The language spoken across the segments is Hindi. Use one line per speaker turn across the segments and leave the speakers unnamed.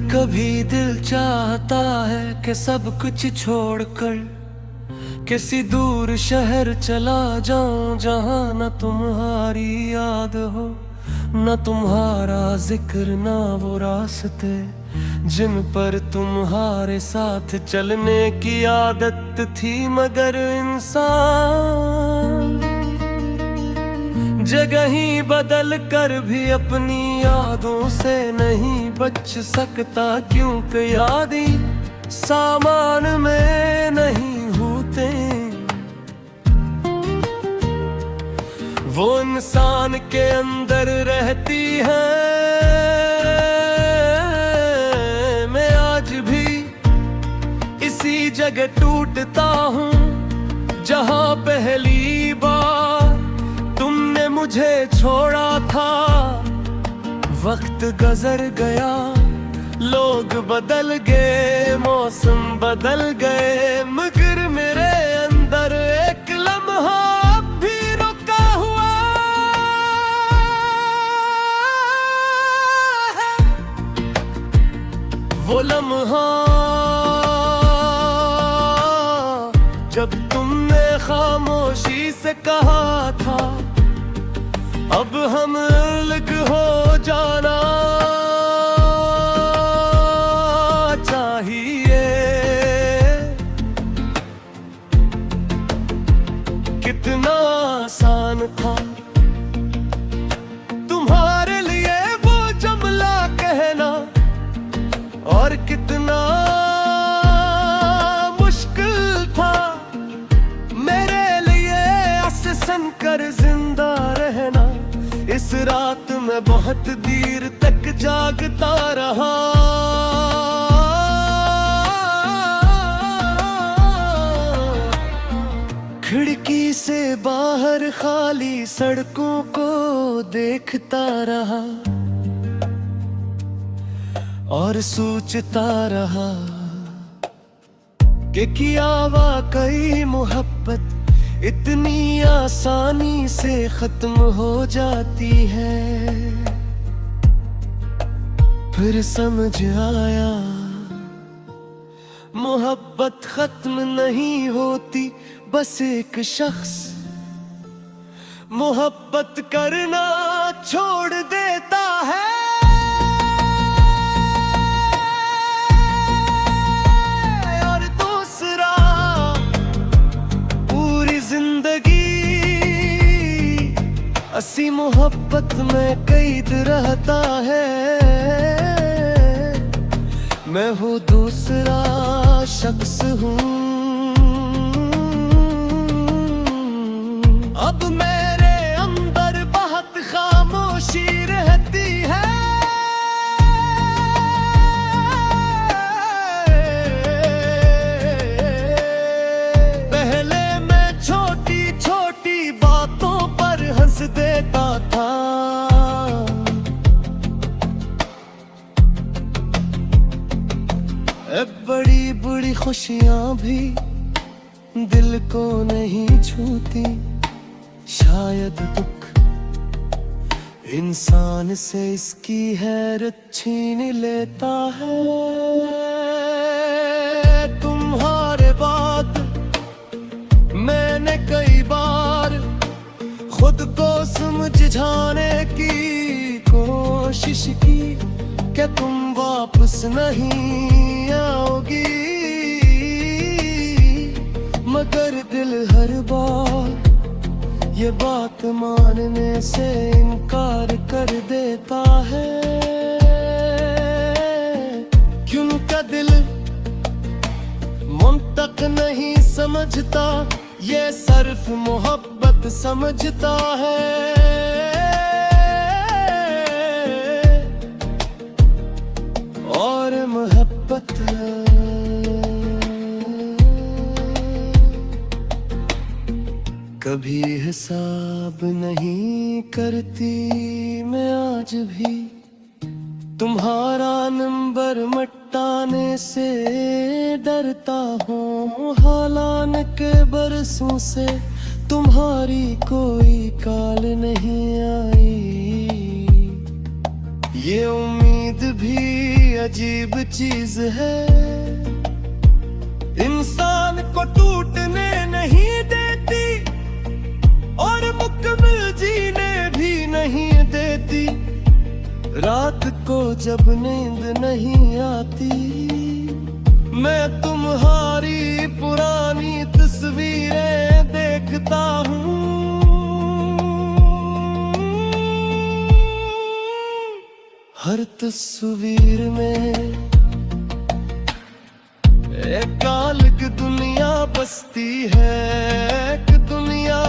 कभी दिल चाहता है कि सब कुछ छोड़कर किसी दूर शहर चला जाऊं, जहां न तुम्हारी याद हो, न तुम्हारा जिक्र, न वो रास्ते जिन पर तुम्हारे साथ चलने की आदत थी। मगर इंसान जगह ही बदल कर भी अपनी यादों से नहीं बच सकता, क्योंकि यादें सामान में नहीं होते। वो इंसान के अंदर रहती है। मैं आज भी इसी जगह टूटता हूँ जहाँ पहली बार तुमने मुझे छोड़ा था। वक्त गुजर गया, लोग बदल गए, मौसम बदल गए, मगर मेरे अंदर एक लम्हा अब भी रुका हुआ है। वो लम्हा जब तुमने खामोशी से कहा था, अब हम अलग हो जाना चाहिए। कितना आसान था तुम्हारे लिए वो जुमला कहना, और कितना मुश्किल था मेरे लिए हंस कर जिंदा रहना। इस रात में बहुत देर तक जागता रहा। खिड़की से बाहर खाली सड़कों को देखता रहा और सोचता रहा कि क्या वाकई मोहब्बत इतनी आसानी से खत्म हो जाती है। फिर समझ आया मोहब्बत खत्म नहीं होती, बस एक शख्स मोहब्बत करना छोड़ देता है। ऐसी मोहब्बत में कैद रहता है। मैं वो दूसरा शख्स हूँ। अब मेरे अंदर बहुत खामोशी रहती है। पहले मैं छोटी छोटी बातों पर हंस देता था, अब बड़ी बड़ी खुशियां भी दिल को नहीं छूती। शायद दुख इंसान से इसकी हैरत छीन लेता है। तुम्हारे बाद मैंने कई बार खुद को समझाने की कोशिश की, क्या तुम वापस नहीं आओगी, मगर दिल हर बार ये बात मानने से इनकार कर देता है। क्योंकि दिल मुंतक नहीं समझता, ये सिर्फ मोहब्बत समझता है। और मोहब्बत कभी हिसाब नहीं करती। मैं आज भी तुम्हारा नंबर मटाने से डरता हूँ। हालान के बरसों से तुम्हारी कोई काल नहीं आई। ये उम्मीद भी अजीब चीज है, इंसान को टूटने नहीं देती और मुकम्मल जीने भी नहीं देती। रात को जब नींद नहीं आती, मैं तुम्हारी पुरानी तस्वीरें देखता हूँ। हर तस्वीर में एक अलग दुनिया बसती है, एक दुनिया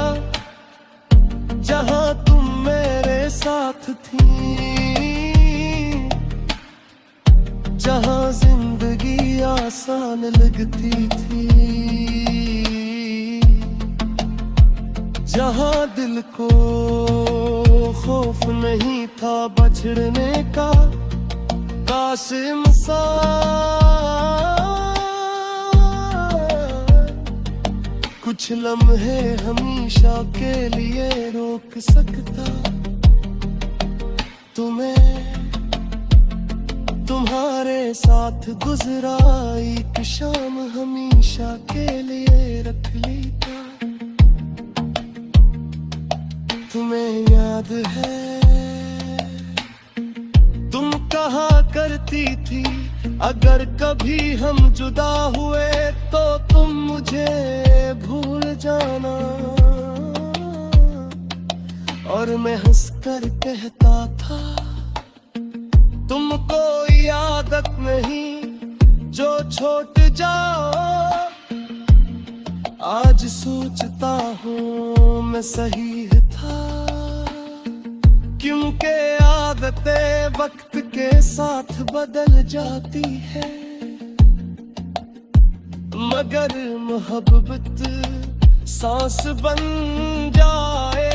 जहाँ तुम मेरे साथ थी, जहाँ जिंदगी आसान लगती थी, जहाँ दिल को खौफ नहीं था बछड़ने का। काश कुछ लम्हे हमेशा के लिए रोक सकता तुम्हें, तुम्हारे साथ गुजरा एक शाम हमेशा के लिए रख लेता। तुम्हें याद है तुम कहा करती थी, अगर कभी हम जुदा हुए तो तुम मुझे भूल जाना। और मैं हंसकर कहता था, तुमको आदत नहीं जो छूट जाओ। आज सोचता हूँ मैं सही था, क्योंकि आदतें वक्त के साथ बदल जाती है, मगर मोहब्बत सांस बन जाए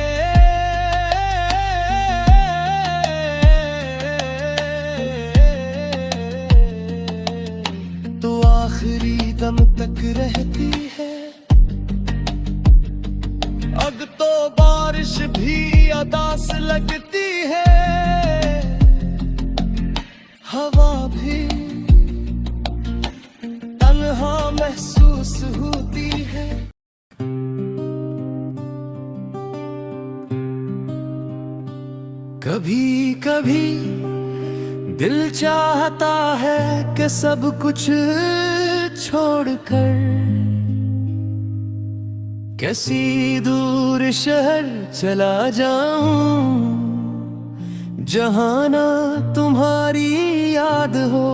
तो आखिरी दम तक रहती है। अब तो बारिश भी अदास लगती है, हवा भी तन्हा महसूस होती है। कभी कभी दिल चाहता है कि सब कुछ छोड़कर कैसी दूर शहर चला जाऊं, जहां ना तुम्हारी याद हो,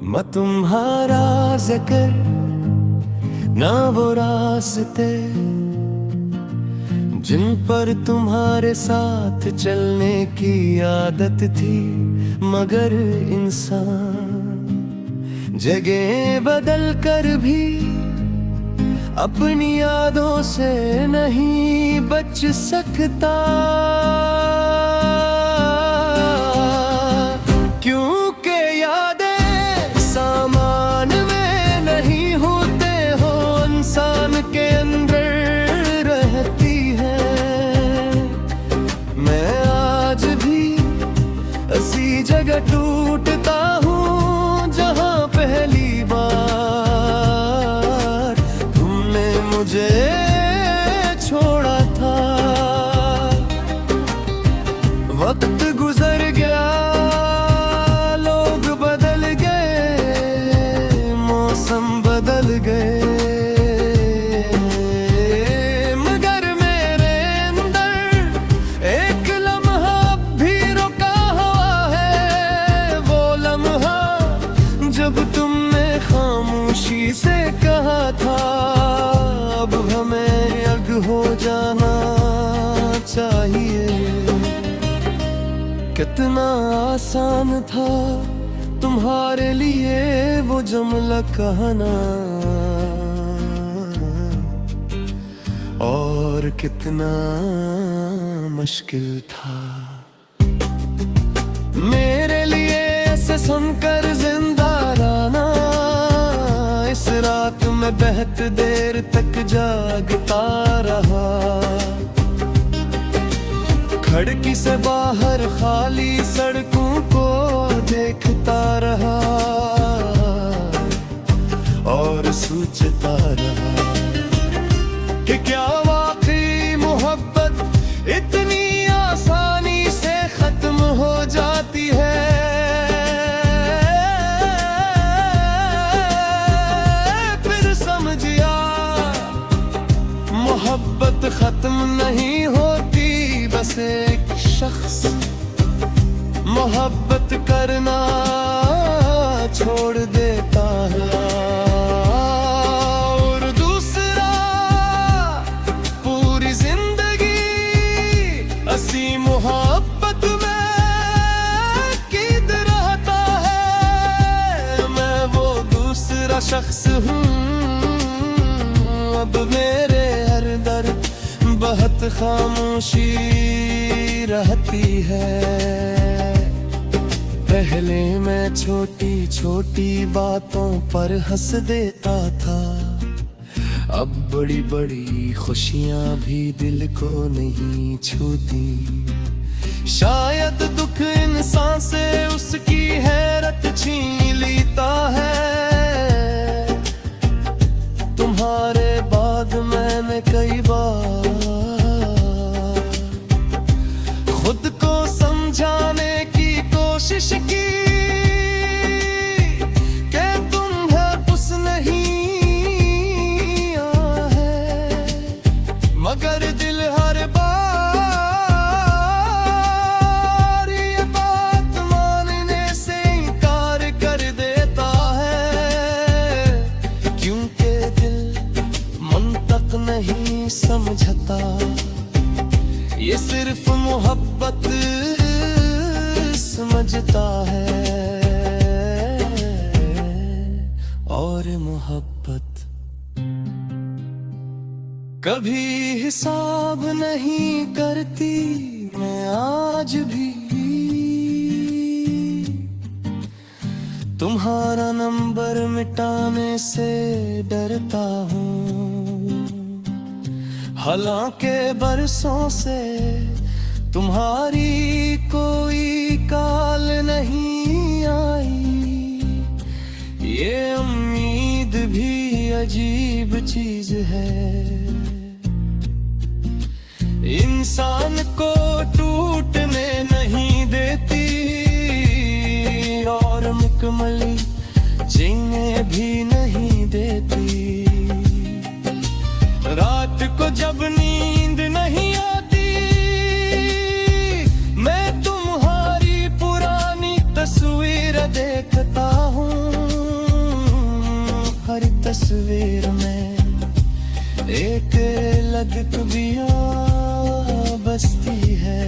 मैं तुम्हारा जिक्र ना वो रास्ते जिन पर तुम्हारे साथ चलने की आदत थी। मगर इंसान जगह बदल कर भी अपनी यादों से नहीं बच सकता, क्योंकि यादें सामान में नहीं होते हो, इंसान के अंदर रहती है। मैं आज भी ऐसी जगह टूटता हूँ जहाँ पहली बार मुझे छोड़ा था। वक्त गुजर गया, लोग बदल गए, मौसम बदल गए, मगर मेरे अंदर एक लम्हा भी रुका हुआ है। वो लम्हा जब तुमने खामोशी से कहा था, अब हमें अग हो जाना चाहिए। कितना आसान था तुम्हारे लिए वो जुमला कहना, और कितना मुश्किल था मेरे लिए ऐसे सुनकर जिंदा रहना। इस रात में बहुत देर तक जागता रहा, खिड़की से बाहर खाली सड़कों को देखता रहा और सोचता रहा कि क्या वाकई मोहब्बत इतनी आसानी से खत्म हो जाती है। फिर समझिया मोहब्बत खत्म नहीं होती, बस एक शख्स मोहब्बत करना छोड़ देता है और दूसरा पूरी जिंदगी हंसी मोहब्बत में कीद रहता है। मैं वो दूसरा शख्स हूँ, अब मेरे हर दर्द बहुत खामोशी रहती है। पहले मैं छोटी छोटी बातों पर हंस देता था, अब बड़ी बड़ी खुशियां भी दिल को नहीं छूती। शायद दुख इंसान से उसकी हैरत छीन लेता है। तुम्हारे बाद मैंने कई बार खुद को समझाने की कोशिश की कि तुम उस नहीं है, मगर दिल हर बार ये बात मानने से इनकार कर देता है, क्योंकि दिल मंतक नहीं समझता, ये सिर्फ मोहब्बत समझता है। और मोहब्बत कभी हिसाब नहीं करती, मैं आज भी तुम्हारा नंबर मिटाने से डरता हूँ। हालांकि बरसों से तुम्हारी कोई काल नहीं आई, ये उम्मीद भी अजीब चीज है। इंसान को टूटने नहीं देती और मुकम्मल जीने भी नहीं देती। रात को जब नींद नहीं आती, मैं तुम्हारी पुरानी तस्वीर देखता हूँ। हर तस्वीर में एक अलग दुनिया बसती है,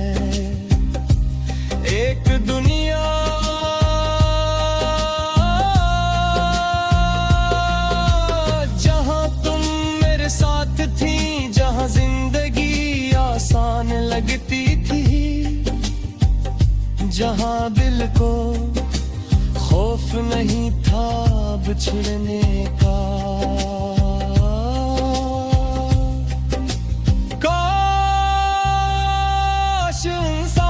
एक दुनिया जहाँ तुम मेरे साथ थी, जहाँ जिंदगी आसान लगती थी, जहाँ दिल को खौफ नहीं था बिछड़ने का। काश इंसान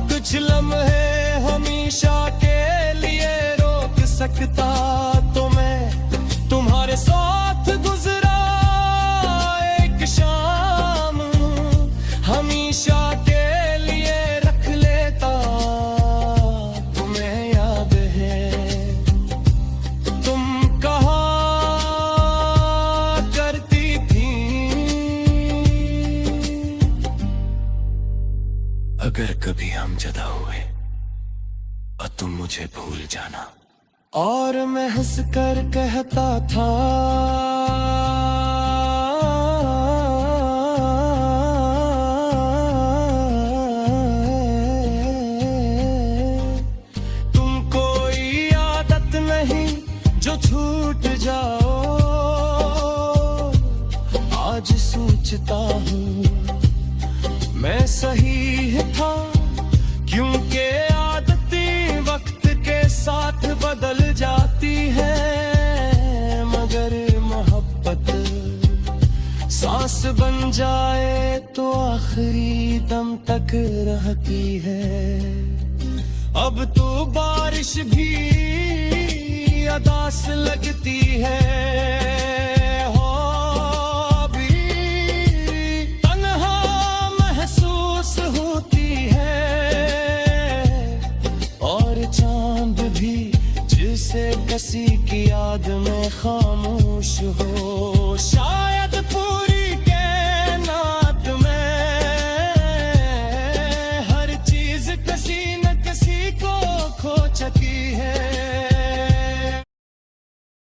कुछ लम्हे हमेशा के लिए रोक सकता, तो मैं तुम्हारे साथ गुजरा एक शाम हमेशा के लिए रख लेता। तुम्हें याद है तुम कहा करती थी, अगर कभी हम जुदा हुए और तुम मुझे भूल जाना। और मैं हंस कर कहता था, तुम कोई आदत नहीं जो छूट जाओ। आज सोचता हूँ मैं सही था, क्योंकि आदतें वक्त के साथ बदल जाती है, मगर मोहब्बत सांस बन जाए तो आखिरी दम तक रहती है। अब तो बारिश भी अदास लगती है, हो भी तन्हा महसूस होती है। और चांद भी जिसे किसी की याद में खामोश हो, शायद पूरी कायनात में हर चीज किसी न किसी को खो चुकी है।